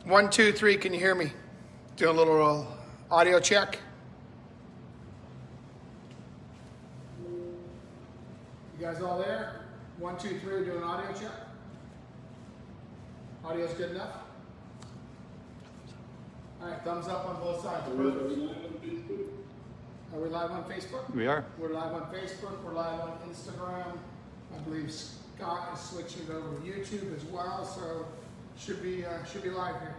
1, 2, 3, can you hear me? Do a little audio check. You guys all there? 1, 2, 3, do an audio check. Audio's good enough? All right, thumbs up on both sides. Are we live on Facebook? We are. We're live on Facebook. We're live on Instagram. I believe Scott is switching it over to YouTube as well, so should be live here.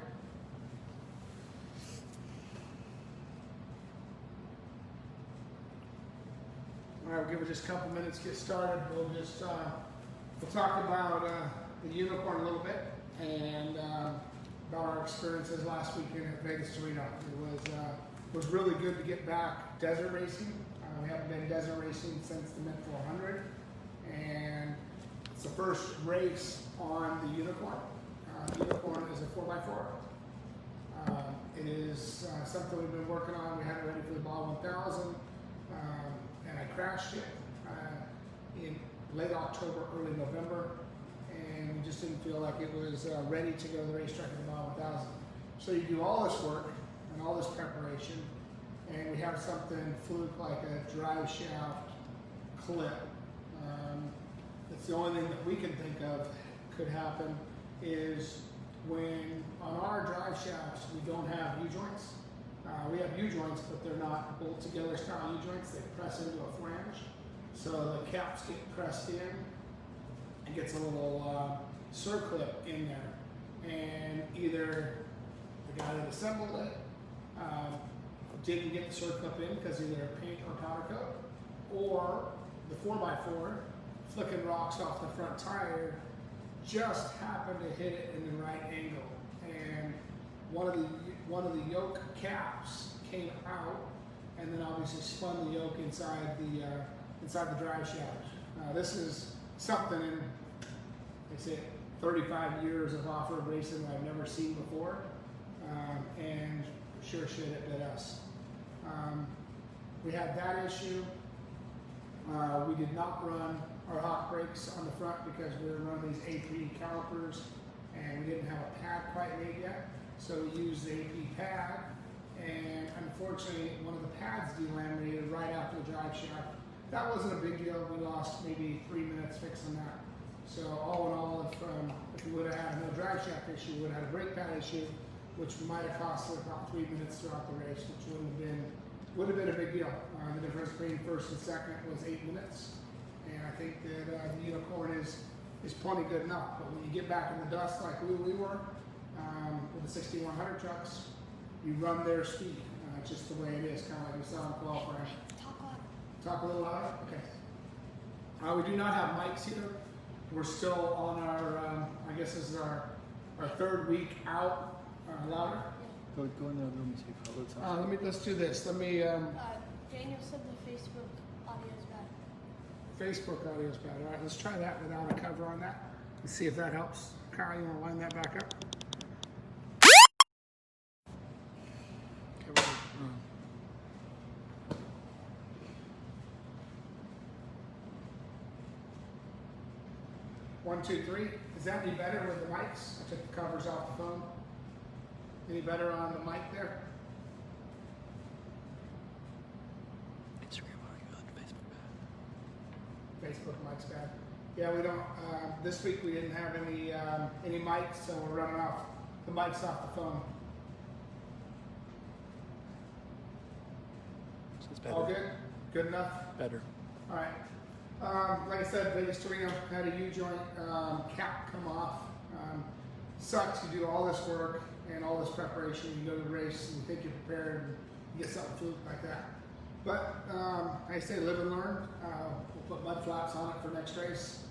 All right, we'll give it just a couple minutes to get started. We'll talk about the unicorn a little bit and about our experiences last weekend at Vegas Torino. It was really good to get back desert racing. We haven't been desert racing since the Mint 400, and it's the first race on the unicorn. The unicorn is a 4x4. It is something we've been working on. We had it ready for the Ball 1000, and I crashed it in late October, early November, and we just didn't feel like it was ready to go to the racetrack at the Ball 1000. So you do all this work and all this preparation, and we have something fluke like a drive shaft clip. It's the only thing that we can think of could happen is when on our drive shafts we don't have U-joints. We have U-joints, but they're not bolt together style U-joints. They press into a flange, so the caps get pressed in and gets a little circlip in there, and either the guy that assembled it didn't get the circlip in because either a paint or powder coat, or the 4x4 flicking rocks off the front tire just happened to hit it in the right angle, and one of the yoke caps came out, and then obviously spun the yoke inside the drive shaft. This is something in, like I say, 35 years of off-road racing that I've never seen before, and sure shit it bit us. We had that issue. We did not run our hot brakes on the front because we were running these AP calipers, and we didn't have a pad quite made yet. So we used the AP pad, and unfortunately one of the pads delaminated right after the drive shaft. That wasn't a big deal. We lost maybe 3 minutes fixing that. So all in all, if we would have had no drive shaft issue, we would have had a brake pad issue, which might have cost us about 3 minutes throughout the race, which would have been a big deal. The difference between first and second was 8 minutes, and I think that the unicorn is plenty good enough. But when you get back in the dust like we were with the 6100 trucks, you run their speed. It's just the way it is, kind of like we saw in qualifying. Talk a little louder? Okay. We do not have mics here. We're still on our, I guess this is our third week out. Louder? Go in the other room and see if how it sounds. Let's do this. Daniel said the Facebook audio is bad. Facebook audio is bad. All right, let's try that without a cover on that. Let's see if that helps. Kyle, you want to line that back up? Okay, 1, 2, 3. Is that any better with the mics? I took the covers off the phone. Any better on the mic there? Instagram audio on Facebook bad. Facebook mic's bad. Yeah, we don't. This week we didn't have any mics, so we're running off the mics off the phone. So it's better. All good? Good enough? Better. All right. Like I said, Vegas Torino had a U-joint cap come off. Sucks. You do all this work and all this preparation. You go to the race and you think you're prepared and you get something fluke like that. But like I say, live and learn. We'll put mud flaps on it for next race.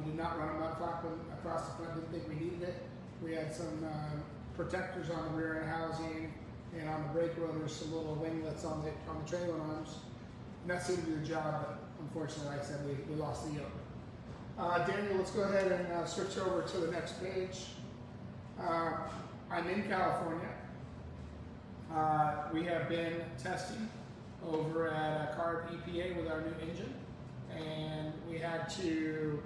We did not run a mud flap across the front. Didn't think we needed it. We had some protectors on the rear end housing, and on the brake rotors, some little winglets on the trailer arms. And that seemed to do the job, but unfortunately, like I said, we lost the yoke. Daniel, let's go ahead and switch over to the next page. I'm in California. We have been testing over at CARB EPA with our new engine, and we had to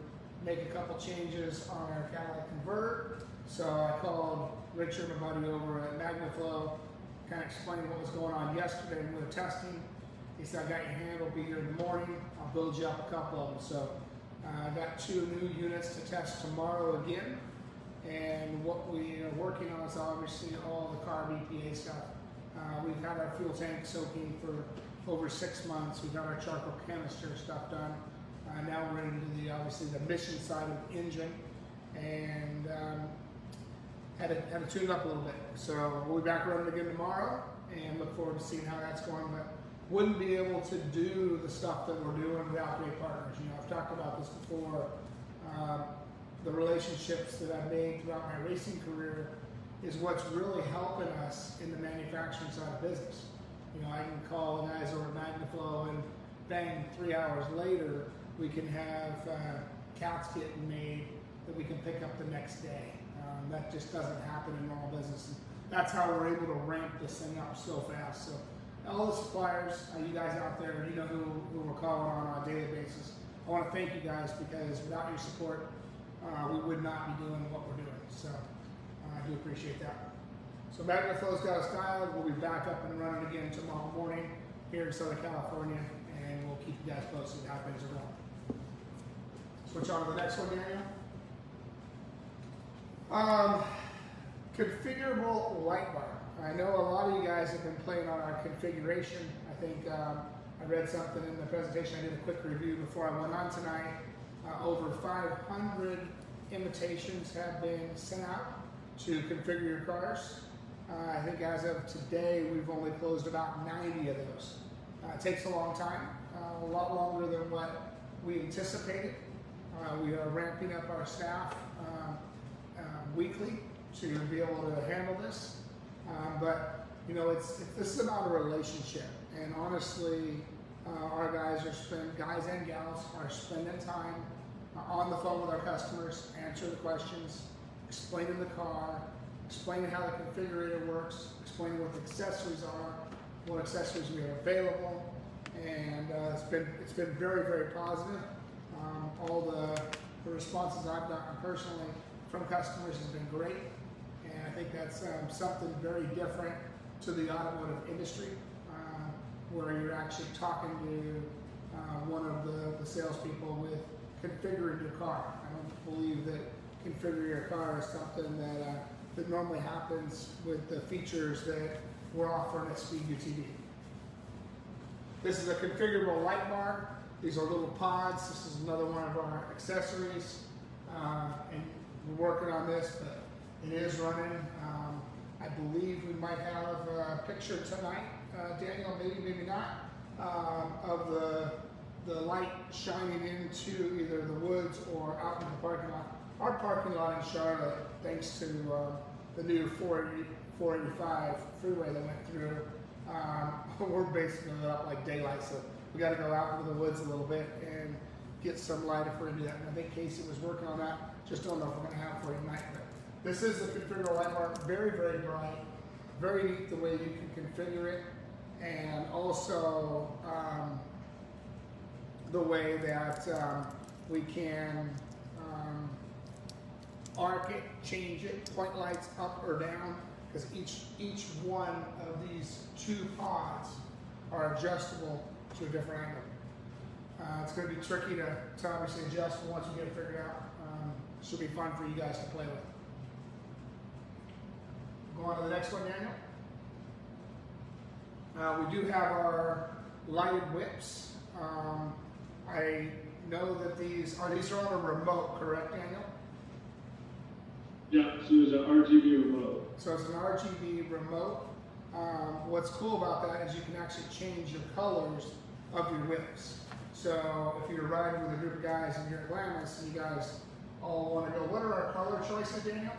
make a couple changes on our catalytic converter So I called Richard, my buddy over at MagnaFlow, kind of explained what was going on yesterday when we were testing. He said, I got your hand, will be here in the morning. I'll build you up a couple of them. So I got 2 new units to test tomorrow again. And what we are working on is obviously all the carb EPA stuff. We've had our fuel tank soaking for over 6 months. We've got our charcoal canister stuff done. Now we're ready to do obviously the mission side of the engine, and had to tune it up a little bit. So we'll be back running again tomorrow, and look forward to seeing how that's going. But wouldn't be able to do the stuff that we're doing without great partners. You know, I've talked about this before. The relationships that I've made throughout my racing career is what's really helping us in the manufacturing side of business. You know, I can call the guys over at MagnaFlow and bang, 3 hours later, we can have cats getting made that we can pick up the next day. That just doesn't happen in normal business. And that's how we're able to ramp this thing up so fast. So all the suppliers, you guys out there, you know who we're calling on a daily basis. I want to thank you guys, because without your support, we would not be doing what we're doing. So I do appreciate that. So MagnaFlow's got us dialed. We'll be back up and running again tomorrow morning here in Southern California, and we'll keep you guys posted how things are going. Switch on to the next one, Daniel. Configurable Light Bar. I know a lot of you guys have been playing on our configuration. I think I read something in the presentation. I did a quick review before I went on tonight. Over 500 invitations have been sent out to configure your cars. I think as of today, we've only closed about 90 of those. It takes a long time, a lot longer than what we anticipated. We are ramping up our staff weekly to be able to handle this. But you know, this is about a relationship, and honestly, our guys and gals are spending time on the phone with our customers, answering the questions, explaining the car, explaining how the configurator works, explaining what the accessories are, what accessories we have available, and it's been very, very positive. All the responses I've gotten personally from customers has been great, and I think that's something very different to the automotive industry, where you're actually talking to one of the salespeople with configuring your car. I don't believe that configuring your car is something that normally happens with the features that we're offering at Speed UTV. This is a configurable light bar. These are little pods. This is another one of our accessories, and we're working on this, but it is running. I believe we might have a picture tonight, Daniel, maybe not, of the light shining into either the woods or out in the parking lot. Our parking lot in Charlotte, thanks to the new 485 freeway that went through, we're basically lit up like daylight. So we got to go out into the woods a little bit and get some light if we're going to do that. And I think Casey was working on that. Just don't know if we're going to have it for tonight. But this is the configurable light bar. Very, very bright. Very neat the way you can configure it, and also the way that we can arc it, change it, point lights up or down, because each one of these 2 pods are adjustable to a different angle. It's going to be tricky to obviously adjust, but once you get it figured out, it should be fun for you guys to play with. Go on to the next one, Daniel. We do have our lighted whips. I know that these are on a remote, correct, Daniel? Yeah, so there's an RGB remote. So it's an RGB remote. What's cool about that is you can actually change your colors of your whips. So if you're riding with a group of guys and you're at Glamis and you guys all want to go, what are our color choices, Daniel?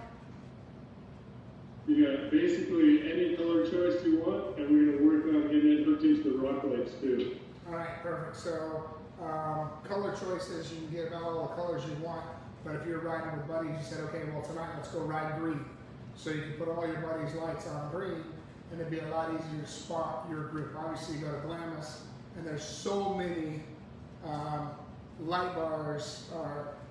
You got basically any color choice you want, and we're going to work on getting it hooked into the rock lights too. All right, perfect. So color choices, you can get all the colors you want, but if you're riding with buddies, you said, okay, well tonight let's go ride green. So you can put all your buddies' lights on green, and it'd be a lot easier to spot your group. Obviously you go to Glamis, and there's so many light bars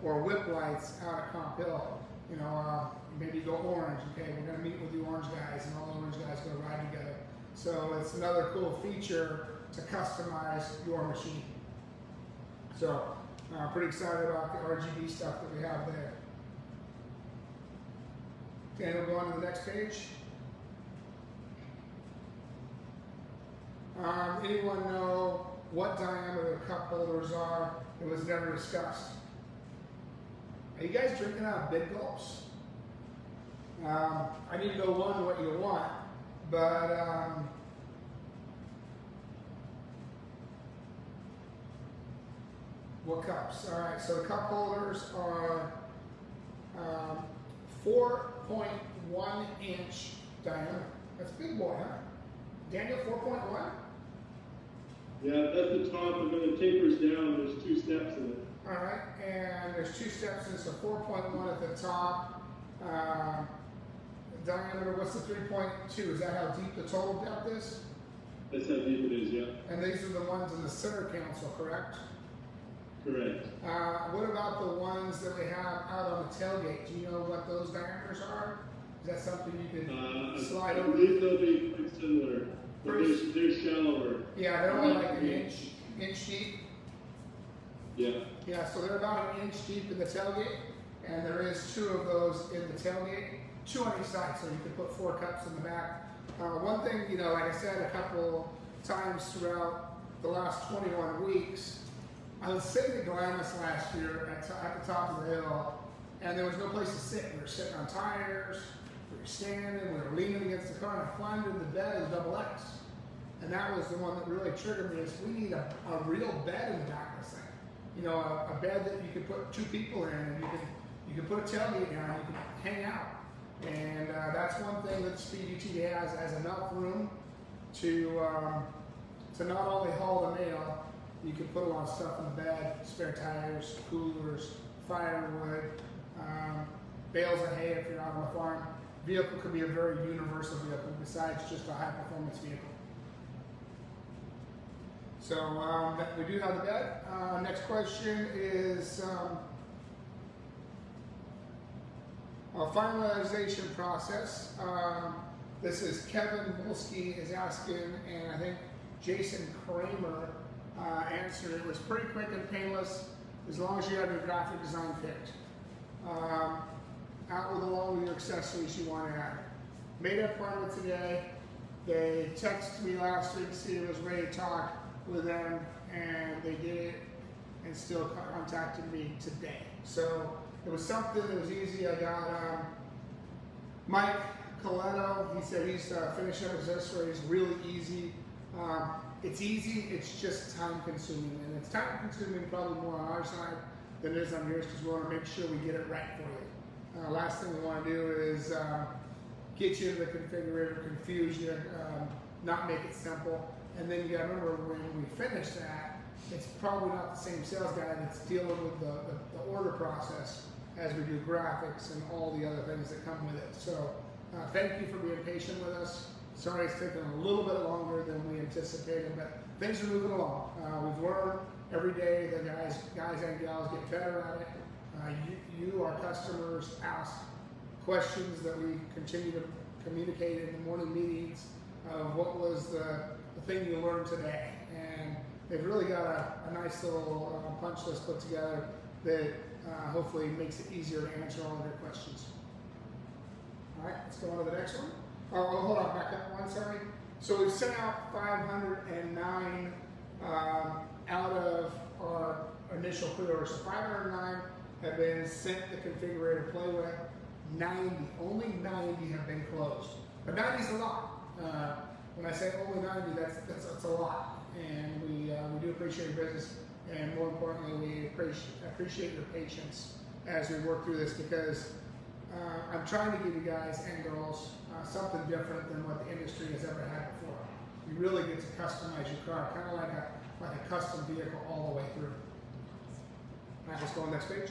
or whip lights out at Comp Hill you know, maybe go orange. Okay, we're gonna meet with the orange guys, and all the orange guys go ride together. So it's another cool feature to customize your machine. So pretty excited about the RGB stuff that we have there. Okay, we'll go on to the next page. Anyone know what diameter the cup holders are? It was never discussed. Are you guys drinking out of big gulps? I need to know one, what you want, but what cups? All right, so the cup holders are 4.1 inch diameter. That's a big boy, huh? Daniel, 4.1? Yeah, that's the top, and then it tapers down. There's 2 steps in it. All right, and there's 2 steps in, so 4.1 at the top. Diameter, what's the 3.2? Is that how deep the total depth is? That's how deep it is, yeah. And these are the ones in the center console, correct? Correct. What about the ones that we have out on the tailgate? Do you know what those diameters are? Is that something you could slide I over? believe they'll be quite similar, but they're shallower. Yeah, they're only like an inch deep. Yeah. Yeah, so they're about an inch deep in the tailgate, and there is 2 of those in the tailgate, 2 on each side, so you can put 4 cups in the back. One thing, you know, like I said a couple times throughout the last 21 weeks, I was sitting at Glamis last year at the top of the hill, and there was no place to sit. We were sitting on tires, we were standing, we were leaning against the car, and I climbed into the bed of the double X. And that was the one that really triggered me, is we need a real bed in the back of this thing. You know, a bed that you could put 2 people in, and you can put a tailgate down, and you can hang out. And that's one thing that Speed Utv has enough room to not only haul the mail. You can put a lot of stuff in the bed: spare tires, coolers, firewood, bales of hay if you're out on the farm. Vehicle could be a very universal vehicle besides just a high performance vehicle. So we do have the bed. Next question is finalization process. This is Kevin Wolski is asking, and I think Jason Kramer answered. It was pretty quick and painless as long as you have your graphic design picked. Out with along with your accessories you want to add. Made up appointment today. They texted me last week to see if I was ready to talk with them, and they did it and still contacted me today. So it was something that was easy. I got Mike Coletto. He said he's finished up his accessories really easy. It's easy, it's just time consuming, and it's time consuming probably more on our side than it is on yours, because we want to make sure we get it right for you. Last thing we want to do is get you into the configurator, confuse you, not make it simple. And then you got to remember, when we finish that, it's probably not the same sales guy that's dealing with the order process as we do graphics and all the other things that come with it. So thank you for being patient with us. Sorry it's taken a little bit longer than we anticipated, but things are moving along. We've learned every day. The guys and gals get better at it. You, our customers, ask questions that we continue to communicate in the morning meetings of what was the thing you learned today. And they've really got a nice little punch list put together that hopefully makes it easier to answer all of your questions. All right, let's go on to the next one. Oh, hold on, back up one, sorry. So we've sent out 509 out of our initial pre-order. So 509 have been sent the configurator to play with. 90, only 90 have been closed. But 90 is a lot. When I say only 90, that's a lot. And we do appreciate your business, and more importantly, we appreciate your patience as we work through this, because I'm trying to give you guys and girls something different than what the industry has ever had before. You really get to customize your car, kind of like a custom vehicle all the way through. All right, let's go on the next page.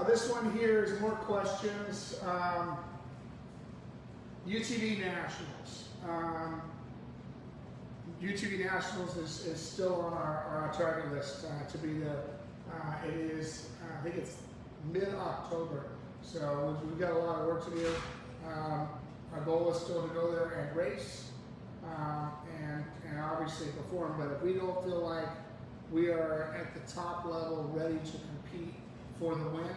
This one here is more questions. Utv Nationals. Utv Nationals is still on our target list to be the It is, I think it's mid-October, so we've got a lot of work to do. Our goal is still to go there and race, and obviously perform, but if we don't feel like we are at the top level ready to compete for the win,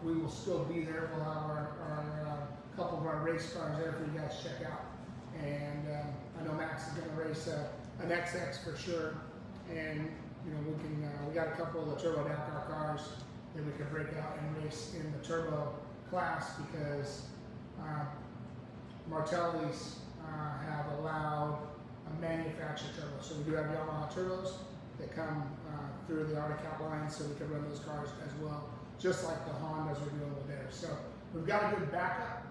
we will still be there. We'll have our couple of our race cars there for you guys to check out. And I know Max is going to race an XX for sure. And you know, we got a couple of the Turbo Dakar cars that we could break out and race in the turbo class because Martelli's have allowed a manufactured turbo. So we do have Yamaha turbos that come through the Arctic line, so we can run those cars as well, just like the Hondas are doing with theirs. So we've got a good backup,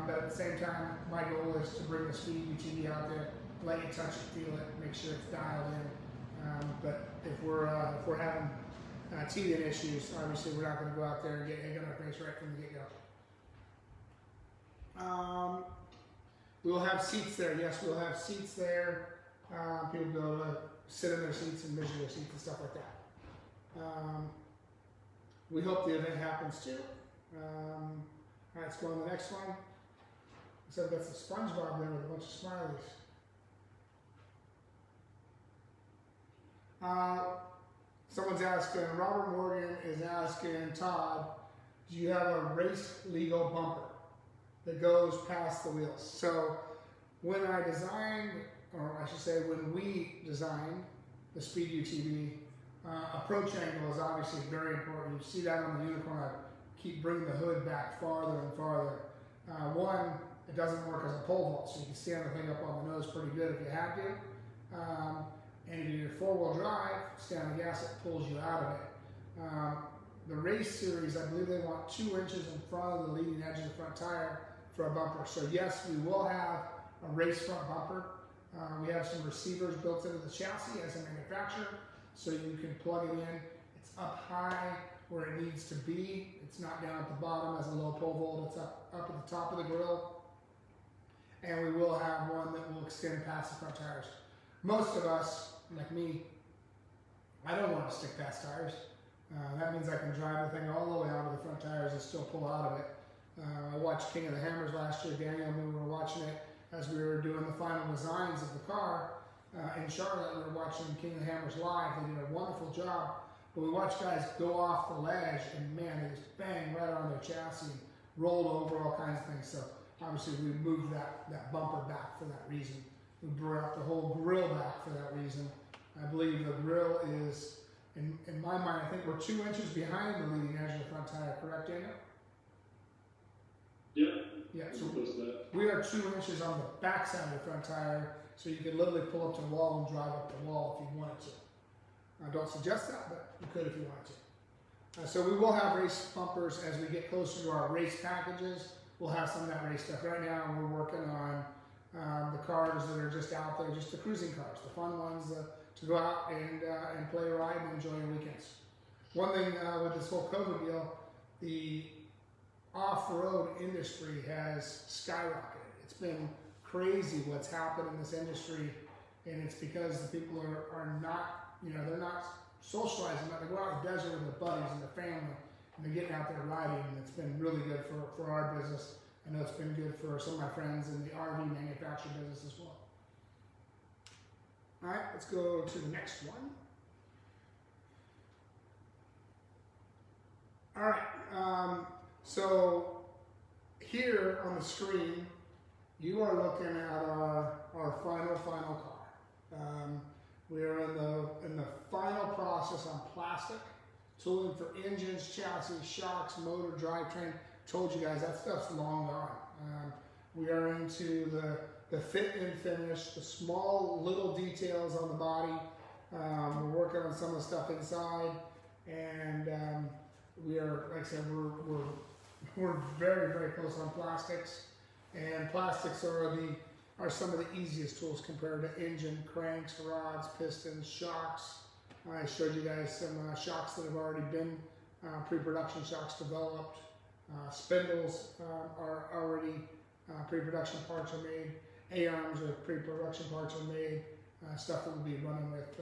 but at the same time, my goal is to bring the speed UTV out there, let you touch it, feel it, make sure it's dialed in. But if we're having teething issues, obviously we're not going to go out there and get egg on our face right from the get-go. We will have seats there. Yes, we'll have seats there. People go to sit in their seats and measure their seats and stuff like that. We hope the event happens too. All right, let's go on to the next one. So that's a SpongeBob there with a bunch of smileys. Someone's asking, Robert Morgan is asking Todd, do you have a race legal bumper that goes past the wheels? So when I designed, or I should say when we designed the Speed UTV, approach angle is obviously very important. You see that on the Unicorn. I keep bringing the hood back farther and farther. One, it doesn't work as a pole vault, so you can stand the thing up on the nose pretty good if you have to. And if you're four-wheel drive, stay on the gas, it pulls you out of it. The race series, I believe they want 2 inches in front of the leading edge of the front tire for a bumper. So yes, we will have a race front bumper. We have some receivers built into the chassis as a manufacturer, so you can plug it in. It's up high where it needs to be. It's not down at the bottom as a low pole vault. It's up at the top of the grill. And we will have one that will extend past the front tires. Most of us, like me, I don't want to stick past tires. That means I can drive the thing all the way out of the front tires and still pull out of it. I watched King of the Hammers last year. Daniel and we were watching it as we were doing the final designs of the car in Charlotte. We were watching King of the Hammers live. They did a wonderful job. But we watched guys go off the ledge and man, they just bang right on their chassis and rolled over, all kinds of things. So obviously we moved that bumper back for that reason. We brought the whole grill back for that reason. I believe the grill is, in my mind, I think we're 2 inches behind the leading edge of the front tire, correct, Daniel? Yeah. Yeah, so we are 2 inches on the back side of the front tire, so you could literally pull up to the wall and drive up the wall if you wanted to. I don't suggest that, but you could if you wanted to. So we will have race bumpers as we get closer to our race packages. We'll have some of that race stuff. Right now we're working on the cars that are just out there, just the cruising cars, the fun ones to go out and play a ride and enjoy your weekends. One thing with this whole COVID deal, the off-road industry has skyrocketed. It's been crazy what's happened in this industry, and it's because the people are not, they're not socializing. They go out in the desert with their buddies and their family, and they're getting out there riding, and it's been really good for our business. I know it's been good for some of my friends in the RV manufacturing business as well. All right, let's go to the next one. All right, so here on the screen, you are looking at our final car. We are in the final process on plastic, tooling for engines, chassis, shocks, motor, drivetrain. Told you guys that stuff's long gone. We are into the fit and finish, the small little details on the body. We're working on some of the stuff inside, and we are, like I said, we're very, very close on plastics, and plastics are some of the easiest tools compared to engine, cranks, rods, pistons, shocks. I showed you guys some shocks that have already been pre-production shocks developed. Spindles are already pre-production parts are made. A-arms or pre-production parts are made. Stuff that we'll be running with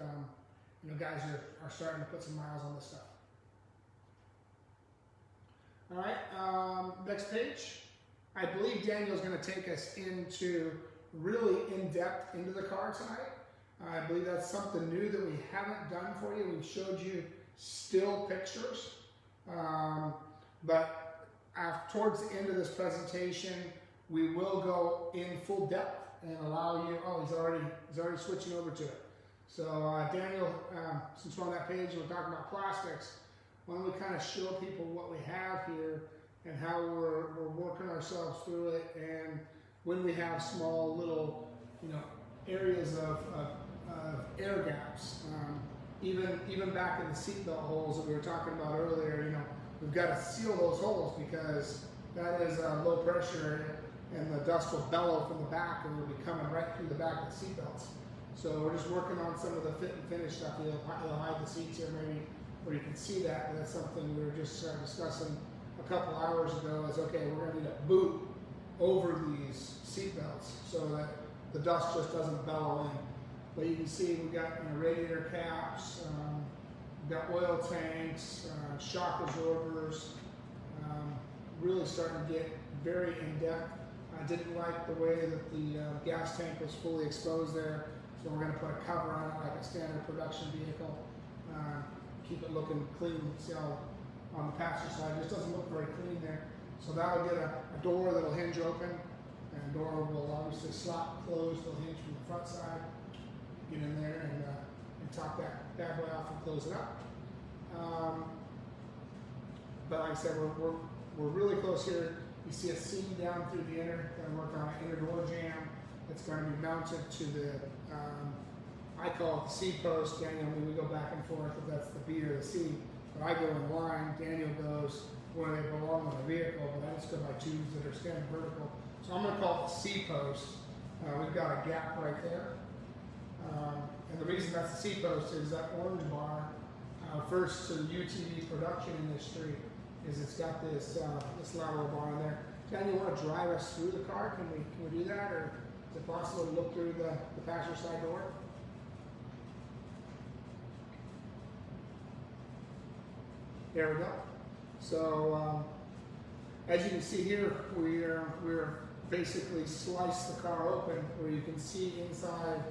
guys are starting to put some miles on this stuff. All right, next page. I believe Daniel's going to take us into really in-depth into the car tonight. I believe that's something new that we haven't done for you. We've showed you still pictures, but towards the end of this presentation, we will go in full depth and allow you. Oh, he's already switching over to it. So Daniel, since we're on that page and we're talking about plastics, why don't we kind of show people what we have here and how we're working ourselves through it, and when we have small little, areas of air gaps, even back in the seatbelt holes that we were talking about earlier, we've got to seal those holes because that is low pressure and the dust will bellow from the back and will be coming right through the back of the seatbelts. So we're just working on some of the fit and finish stuff. You'll hide the seats here maybe where you can see that, but that's something we were just discussing a couple hours ago. Is okay, we're going to need a boot over these seatbelts so that the dust just doesn't bellow in. But you can see we've got radiator caps, we've got oil tanks, shock absorbers, really starting to get very in-depth. I didn't like the way that the gas tank was fully exposed there, so we're going to put a cover on it like a standard production vehicle. Keep it looking clean. See how on the passenger side it just doesn't look very clean there. So that'll get a door that'll hinge open, and the door will obviously slot closed. It'll hinge from the front side. Get in there and top that bad boy off and close it up. But like I said, we're really close here. You see a seam down through the inner. Going to work on an inner door jamb. It's going to be mounted to the I call it the C post. Daniel, we go back and forth if that's the B or the C. But I go in line. Daniel goes where they belong on the vehicle. But I just go by tubes that are standing vertical. So I'm going to call it the C post. We've got a gap right there. And the reason that's the C post is that orange bar, first to the UTV production industry, is it's got this lateral bar in there. Daniel, you want to drive us through the car? Can we do that, or is it possible to look through the passenger side door? There we go. So as you can see here, we're basically sliced the car open where you can see inside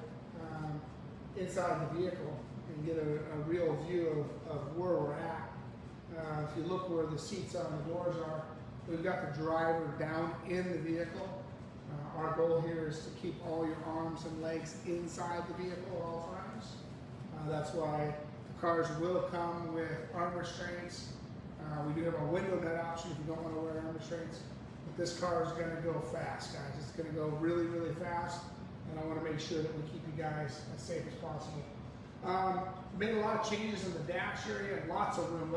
the vehicle and get a real view of where we're at. If you look where the seats on the doors are, we've got the driver down in the vehicle. Our goal here is to keep all your arms and legs inside the vehicle at all times. That's why the cars will come with arm restraints. We do have a window net option if you don't want to wear arm restraints. But this car is going to go fast, guys. It's going to go really, really fast. And I want to make sure that we keep you guys as safe as possible. Made a lot of changes in the dash area and lots of room.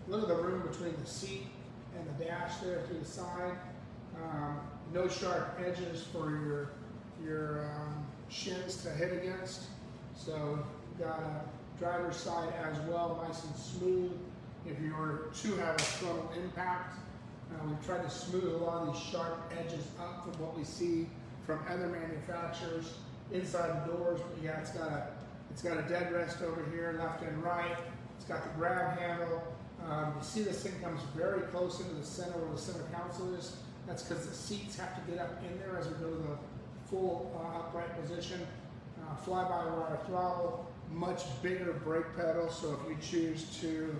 Look at the room between the seat and the dash there through the side. No sharp edges for your shins to hit against. So you've got a driver's side as well, nice and smooth. If you were to have a frontal impact, we've tried to smooth a lot of these sharp edges up from what we see from other manufacturers inside the doors. But yeah, it's got a dead rest over here, left and right. It's got the grab handle. You see this thing comes very close into the center where the center console is. That's because the seats have to get up in there as we go to the full upright position. Fly-by-wire throttle, much bigger brake pedal. So if you choose to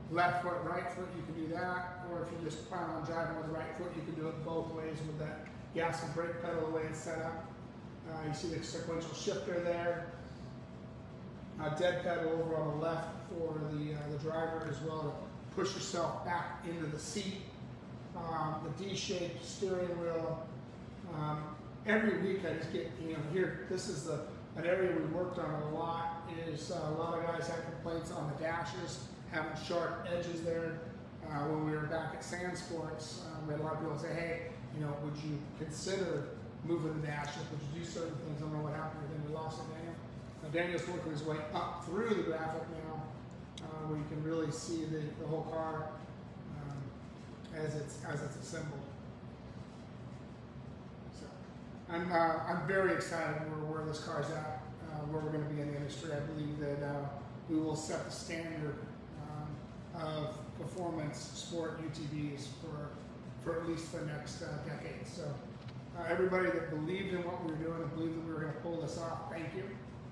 left foot, right foot, you can do that. Or if you just plan on driving with the right foot, you can do it both ways with that gas and brake pedal the way it's set up. You see the sequential shifter there. Dead pedal over on the left for the driver as well to push yourself back into the seat. The D-shaped steering wheel. Every week I just get, here, this is an area we worked on a lot, is a lot of guys had complaints on the dashes, having sharp edges there. When we were back at Sand Sports, we had a lot of people say, hey, would you consider moving the dashes? Would you do certain things? I don't know what happened with him. We lost it, Daniel. Daniel's working his way up through the graphic now, where you can really see the whole car as it's assembled. So I'm very excited where this car's at, where we're going to be in the industry. I believe that we will set the standard of performance sport UTVs for at least the next decade. So everybody that believed in what we were doing and believed that we were going to pull this off, thank you.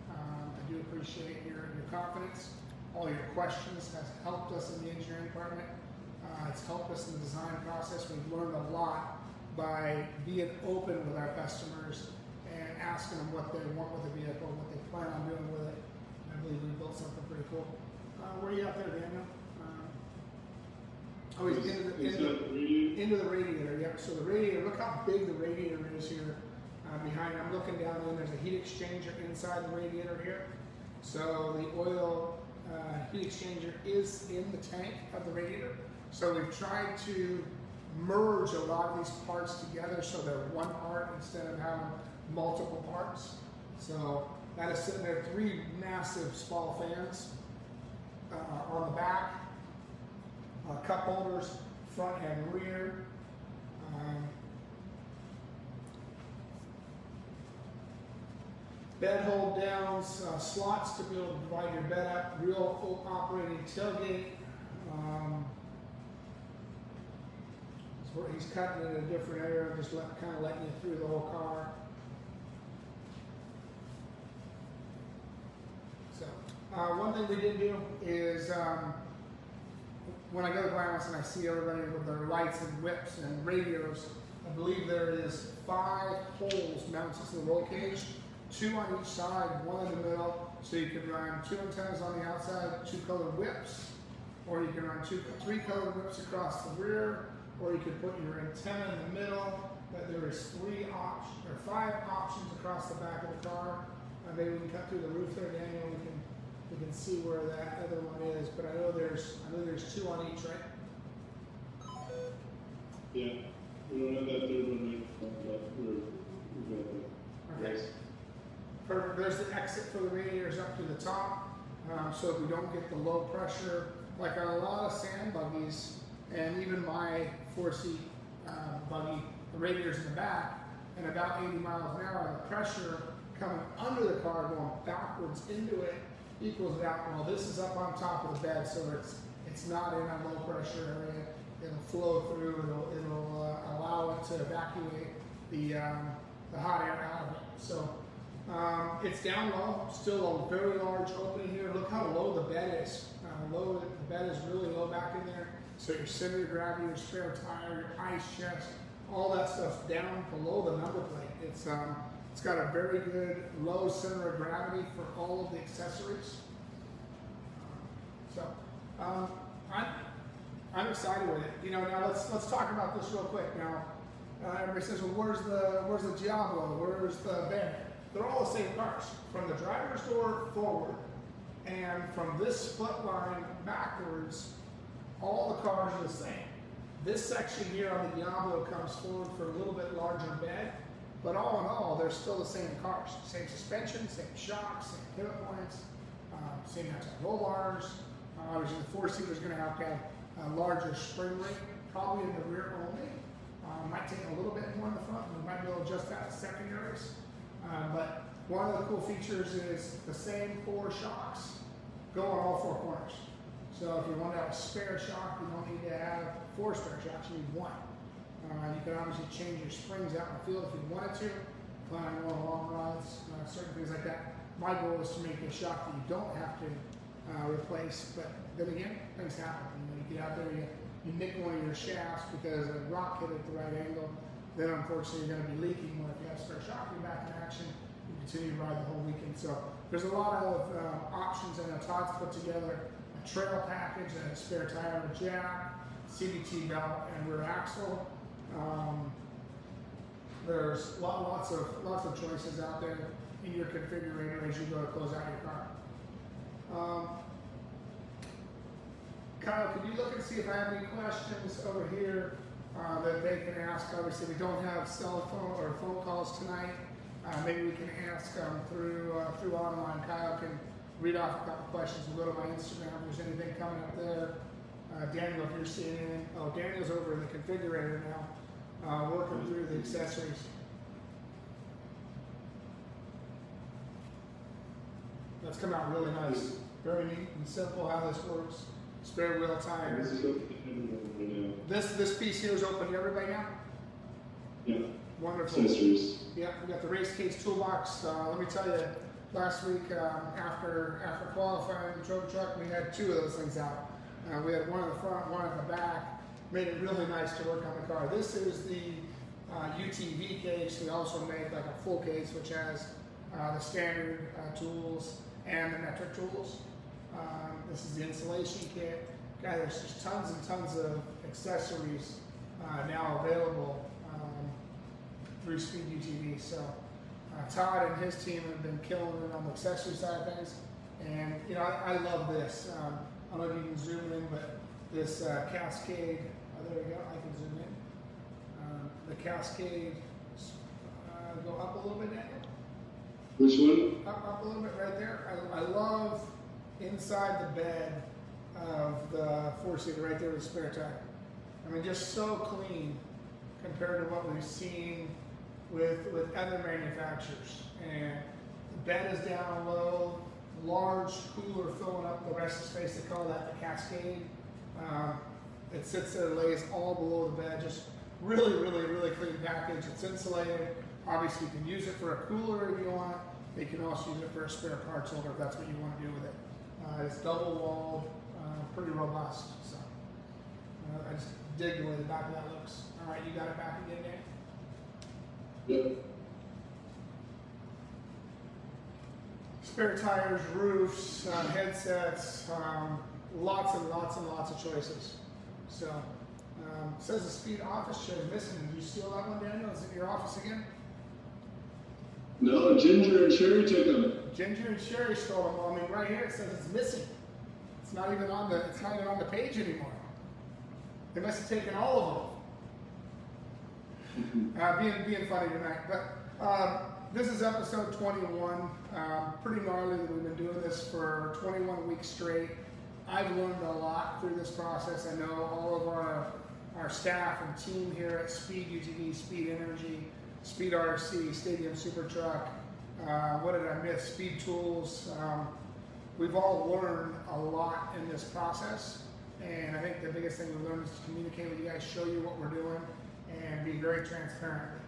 I do appreciate your confidence. All your questions has helped us in the engineering department. It's helped us in the design process. We've learned a lot by being open with our customers and asking them what they want with the vehicle, what they plan on doing with it. And I believe we built something pretty cool. Where are you out there, Daniel? Oh, he's into the radiator. Yep. So the radiator. Look how big the radiator is here behind. I'm looking down in. There's a heat exchanger inside the radiator here. So the oil heat exchanger is in the tank of the radiator. So we've tried to merge a lot of these parts together so they're one part instead of having multiple parts. So that is sitting there, 3 massive spall fans on the back, cup holders, front and rear. Bed hold downs, slots to be able to provide your bed up, real full operating tailgate. He's cutting in a different area, just kind of letting you through the whole car. So, one thing we did do is when I go to Glamis and I see everybody with their lights and whips and radios, I believe there is 5 holes mounted to the roll cage, 2 on each side, 1 in the middle, so you can run 2 antennas on the outside, 2 colored whips, or you can run 3 colored whips across the rear, or you could put your antenna in the middle. But there is 5 options across the back of the car. Maybe we can cut through the roof there, Daniel. We can see where that other one is. But I know there's 2 on each, right? Yeah, we don't have that third one right, but we're good. Okay. Perfect. There's the exit for the radiators up to the top, so we don't get the low pressure. Like on a lot of sand buggies, and even my 4-seat buggy, the radiator's in the back, and about 80 miles an hour, the pressure coming under the car going backwards into it equals it out. Well, this is up on top of the bed, so it's not in a low pressure area. It'll flow through. It'll allow it to evacuate the hot air out of it. So it's down low. Still a very large opening here. Look how low the bed is. The bed is really low back in there. So your center of gravity, your spare tire, your ice chest, all that stuff's down below the number plate. It's got a very good low center of gravity for all of the accessories. So I'm excited with it. You know, now let's talk about this real quick. Now everybody says, well, where's the Diablo? Where's the Bennett? They're all the same cars, from the driver's door forward, and from this split line backwards. All the cars are the same. This section here on the Diablo comes forward for a little bit larger bed, but all in all, they're still the same cars. Same suspension, same shocks, same pivot points, same roll bars. Obviously, the 4-seater is going to have a larger spring rate, probably in the rear only. Might take a little bit more in the front. We might be able to adjust that as secondaries. But one of the cool features is the same 4 shocks go on all 4 corners. So if you want to have a spare shock, you don't need to have 4 spare shocks, you need 1. You can obviously change your springs out in the field if you wanted to, plan on going long rides, certain things like that. My goal is to make a shock that you don't have to replace, but then again, things happen. You get out there, you nick one of your shafts because a rock hit at the right angle, then unfortunately you're going to be leaking. Well, if you have a spare shock, you're back in action, you continue to ride the whole weekend. So there's a lot of options, and Todd's put together trail package, and a spare tire, a jack, CVT belt, and rear axle. There's lots of choices out there in your configurator as you go to close out your car. Kyle, could you look and see if I have any questions over here that they can ask? Obviously, we don't have cell phone or phone calls tonight. Maybe we can ask through online. Kyle can read off a couple questions. We'll go to my Instagram if there's anything coming up there. Daniel, if you're seeing anything. Oh, Daniel's over in the configurator now, working through the accessories. That's come out really nice. Very neat and simple how this works. Spare wheel tire. This is open to everyone right now. This piece here is open to everybody now? Yeah. Wonderful. Accessories. Yeah, we got the race cage toolbox. Let me tell you, last week after qualifying the trophy truck, we had 2 of those things out. We had one in the front, one in the back. Made it really nice to work on the car. This is the UTV case. We also make like a full case, which has the standard tools and the metric tools. This is the installation kit. Guys, there's just tons and tons of accessories now available through Speed UTV. So Todd and his team have been killing it on the accessory side of things. And you know, I love this. I don't know if you can zoom in, but this Cascade, there we go, I can zoom in. The Cascade, go up a little bit, Daniel. Which one? Up a little bit right there. I love inside the bed of the 4-seater right there with the spare tire. I mean, just so clean compared to what we've seen with other manufacturers. And the bed is down low, large cooler filling up the rest of the space. They call that the Cascade. It sits there, lays all below the bed. Just really, really, really clean package. It's insulated. Obviously, you can use it for a cooler if you want. You can also use it for a spare parts holder if that's what you want to do with it. It's double walled, pretty robust. So I just dig the way the back of that looks. All right, you got it back again, Dan? Yep. Spare tires, roofs, headsets, lots and lots and lots of choices. So it says the Speed office chair is missing. Did you steal that one, Daniel? Is it your office again? No, Ginger and Sherry took them. Ginger and Sherry stole them. Well, I mean, right here it says it's missing. It's not even on the page anymore. They must have taken all of them. Being funny tonight, but this is episode 21. Pretty gnarly that we've been doing this for 21 weeks straight. I've learned a lot through this process. I know all of our staff and team here at Speed UTV, Speed Energy, Speed RC, Stadium Super Truck. What did I miss? Speed Tools. We've all learned a lot in this process, and I think the biggest thing we learned is to communicate with you guys, show you what we're doing, and be very transparent.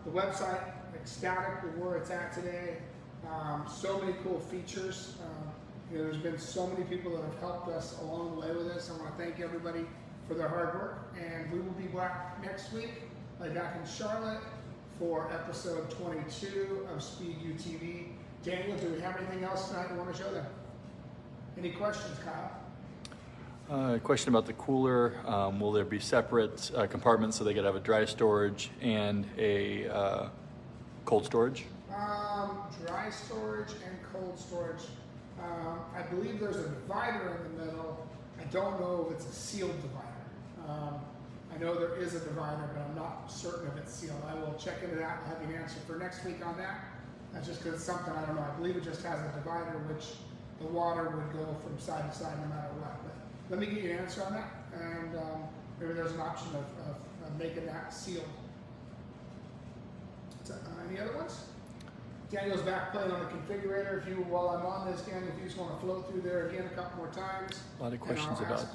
The website, ecstatic with where it's at today. So many cool features. You know, there's been so many people that have helped us along the way with this. I want to thank everybody for their hard work, and we will be back next week, back in Charlotte, for episode 22 of Speed UTV. Daniel, do we have anything else tonight you want to show them? Any questions, Kyle? Question about the cooler. Will there be separate compartments so they could have a dry storage and a cold storage? Dry storage and cold storage. I believe there's a divider in the middle. I don't know if it's a sealed divider. I know there is a divider, but I'm not certain if it's sealed. I will check into that. I'll have an answer for next week on that. That's just because it's something I don't know. I believe it just has a divider, which the water would go from side to side no matter what. But let me get you an answer on that, and maybe there's an option of making that sealed. So, any other ones? Daniel's back playing on the configurator. While I'm on this, Daniel, if you just want to float through there again a couple more times. A lot of questions about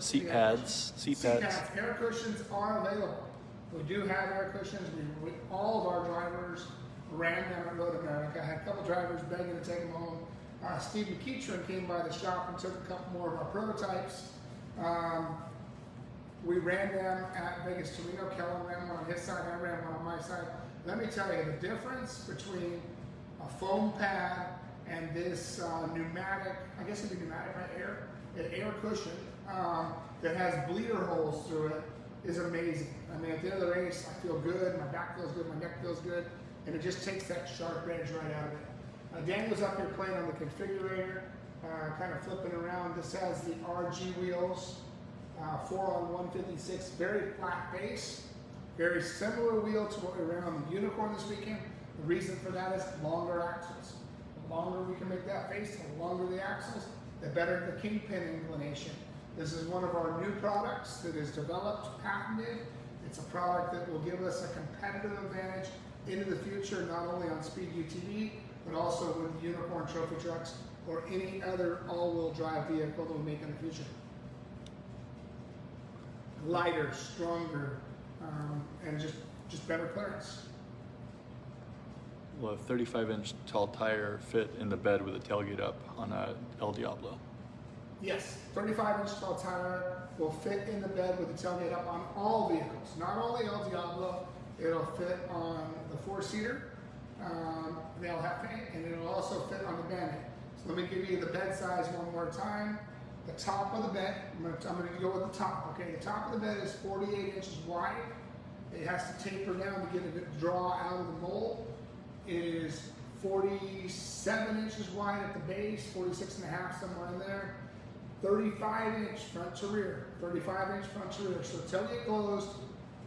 seat pads. Seat pads. Air cushions are available. We do have air cushions. All of our drivers ran them at Road America. I had a couple drivers begging to take them home. Steve McKeitron came by the shop and took a couple more of our prototypes. We ran them at Vegas Torino. Kellen ran one on his side. I ran one on my side. Let me tell you the difference between a foam pad and this pneumatic, I guess it'd be pneumatic, right? An air cushion that has bleeder holes through it is amazing. I mean, at the end of the race, I feel good, my back feels good, my neck feels good, and it just takes that sharp edge right out of it. Daniel's up here playing on the configurator, kind of flipping around. This has the RG wheels, 4-on-156, very flat base. Very similar wheel to what we ran on the Unicorn this weekend. The reason for that is longer axles. The longer we can make that face, the longer the axles, the better the kingpin inclination. This is one of our new products that is developed, patented. It's a product that will give us a competitive advantage into the future, not only on Speed UTV, but also with the Unicorn trophy trucks or any other all-wheel drive vehicle that we make in the future. Lighter, stronger, and just better clearance. Will a 35-inch tall tire fit in the bed with a tailgate up on a El Diablo? Yes, 35-inch tall tire will fit in the bed with the tailgate up on all vehicles. Not only El Diablo, it'll fit on the four-seater, the El Jefe, and it'll also fit on the Bandit. So let me give you the bed size one more time. The top of the bed, I'm going to go with the top, okay? The top of the bed is 48 inches wide. It has to taper down to get it to draw out of the mold. It is 47 inches wide at the base, 46 and a half, somewhere in there. 35-inch front to rear, 35-inch front to rear. So tailgate closed,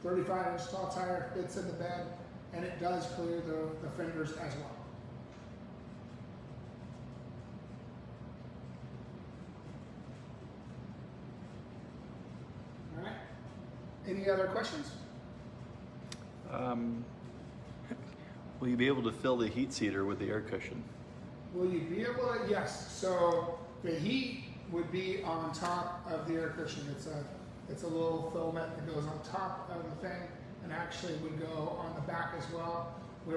35-inch tall tire fits in the bed, and it does clear the fenders as well. All right. Any other questions? Will you be able to fill the heat seater with the air cushion? Will you be able to? Yes. So the heat would be on top of the air cushion. It's a little filament that goes on top of the thing and actually would go on the back as well. We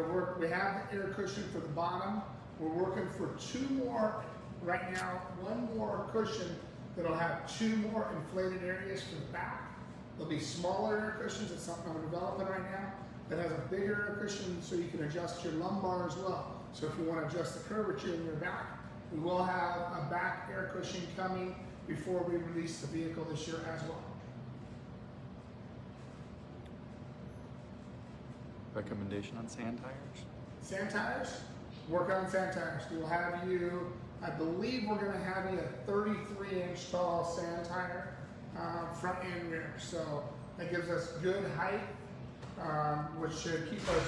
have the air cushion for the bottom. We're working for two more right now. One more cushion that'll have two more inflated areas for the back. There'll be smaller air cushions. It's something I'm developing right now that has a bigger air cushion so you can adjust your lumbar as well. So if you want to adjust the curvature in your back, we will have a back air cushion coming before we release the vehicle this year as well. Recommendation on sand tires? Sand tires, work on sand tires. We'll have you, I believe we're going to have you a 33-inch tall sand tire, front and rear. So that gives us good height, which should keep us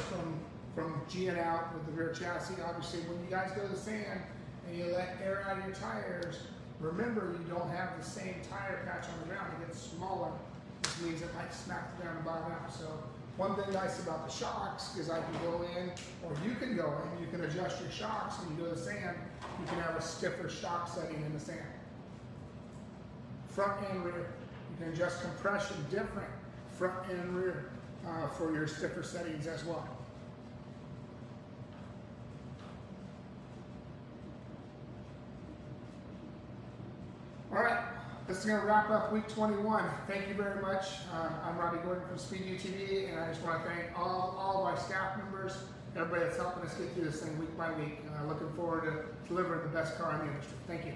from G'ing out with the rear chassis. Obviously, when you guys go to the sand and you let air out of your tires, remember you don't have the same tire patch on the ground. It gets smaller, which means it might smack the ground and bottom out. So one thing nice about the shocks is I can go in, or you can go in, you can adjust your shocks when you go to the sand. You can have a stiffer shock setting in the sand. Front and rear. You can adjust compression different, front and rear, for your stiffer settings as well. All right, this is going to wrap up week 21. Thank you very much. I'm Robbie Gordon from Speed UTV, and I just want to thank all of our staff members, everybody that's helping us get through this thing week by week. Looking forward to delivering the best car in the industry. Thank you.